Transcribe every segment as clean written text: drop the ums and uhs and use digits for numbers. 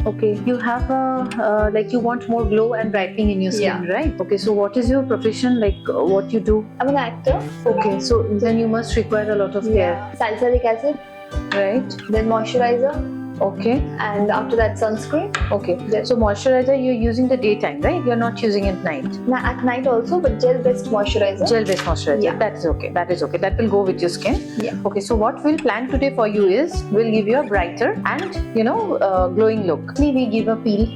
Okay, you have a like you want more glow and brightening in your skin, right? Okay, so what is your profession? Like what you do? I'm an actor. Okay, so then you must require a lot of care, Salicylic acid, right? then moisturizer, Okay, and after that sunscreen. okay. So moisturizer you're using the daytime, right? You're not using it at night. At night also, but gel-based moisturizer. Gel-based moisturizer. Yeah. That is okay. That is okay. That will go with your skin. Yeah. Okay. So what we'll plan today for you is we'll give you a brighter and glowing look. We give a peel,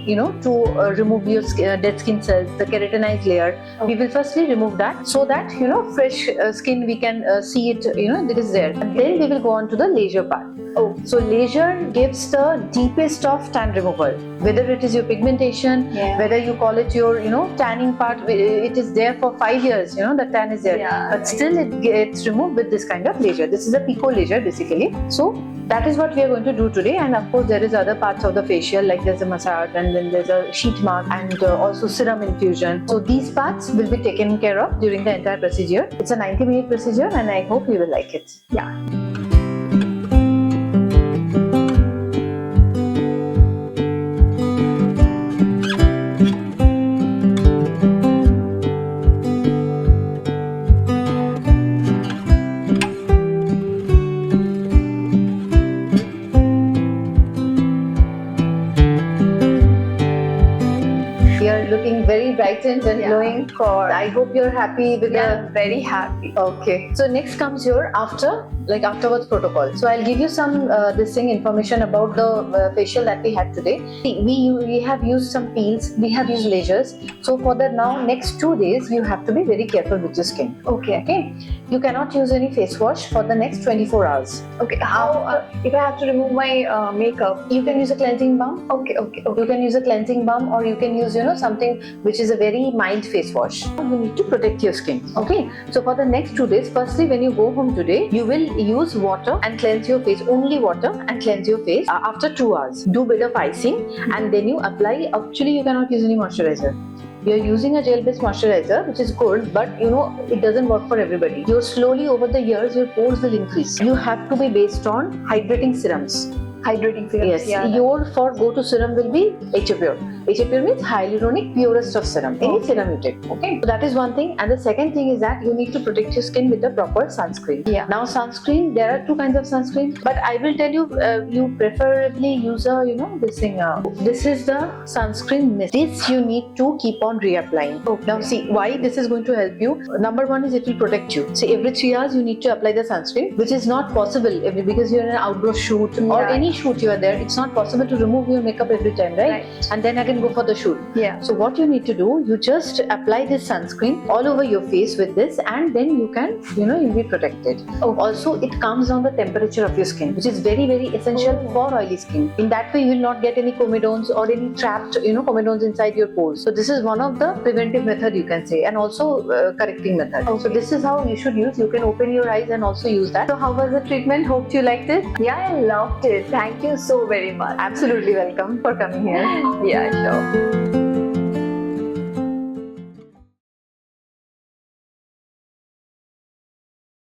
to remove your dead skin cells, the keratinized layer. Okay. We will firstly remove that so that fresh skin we can see it. It is there. And then we will go on to the laser part. Oh. So laser gives the deepest of tan removal. Whether it is your pigmentation, whether you call it your tanning part, it is there for 5 years. The tan is there, but still it gets removed with this kind of laser. This is a pico laser basically. So that is what we are going to do today. And of course there is other parts of the facial, like there's a massage and then there's a sheet mask and also serum infusion. So these parts will be taken care of during the entire procedure. It's a 90-minute procedure and I hope you will like it. Yeah. Looking very brightened and glowing. I hope you're happy with very happy. Okay. So next comes your afterwards protocol. So I'll give you some information about the facial that we had today. We have used some peels, we have used lasers. So for the next 2 days, you have to be very careful with your skin. Okay. You cannot use any face wash for the next 24 hours. Okay. How if I have to remove my makeup? You can use a cleansing balm. Okay. You can use a cleansing balm, or you can use something which is a very mild face wash. You need to protect your skin. Okay. So for the next 2 days, firstly when you go home today, you will use water and cleanse your face. Only water and cleanse your face after 2 hours. Do a bit of icing and then you apply. Actually, you cannot use any moisturizer. We are using a gel-based moisturizer, which is good, but it doesn't work for everybody. Slowly over the years, your pores will increase. You have to be based on hydrating serums. Hydrating serums. Yes. Your go-to serum will be HA Pure. HA Pure means hyaluronic purest of serum. Any serum you take. Okay. So that is one thing. And the second thing is that you need to protect your skin with a proper sunscreen. Yeah. Now sunscreen, there are 2 kinds of sunscreen, but I will tell you, you preferably use this thing. This is the sunscreen mist. This you need to keep on reapplying. Okay. Now see why this is going to help you. Number 1 is it will protect you. See, every 3 hours you need to apply the sunscreen, which is not possible because you're in an outdoor shoot or any shoot you are there. It's not possible to remove your makeup every time, right? And then again go for the shoot. Yeah. So what you need to do, you just apply this sunscreen all over your face with this, and then you can, you'll be protected. Also, it calms down the temperature of your skin, which is very, very essential for oily skin. In that way, you will not get any comedones or any trapped, comedones inside your pores. So this is one of the preventive method you can say, and also correcting method. So this is how you should use. You can open your eyes and also use that. So how was the treatment? Hope you liked it. Yeah, I loved it. Thank you so very much. Absolutely welcome for coming here. Yeah, sure.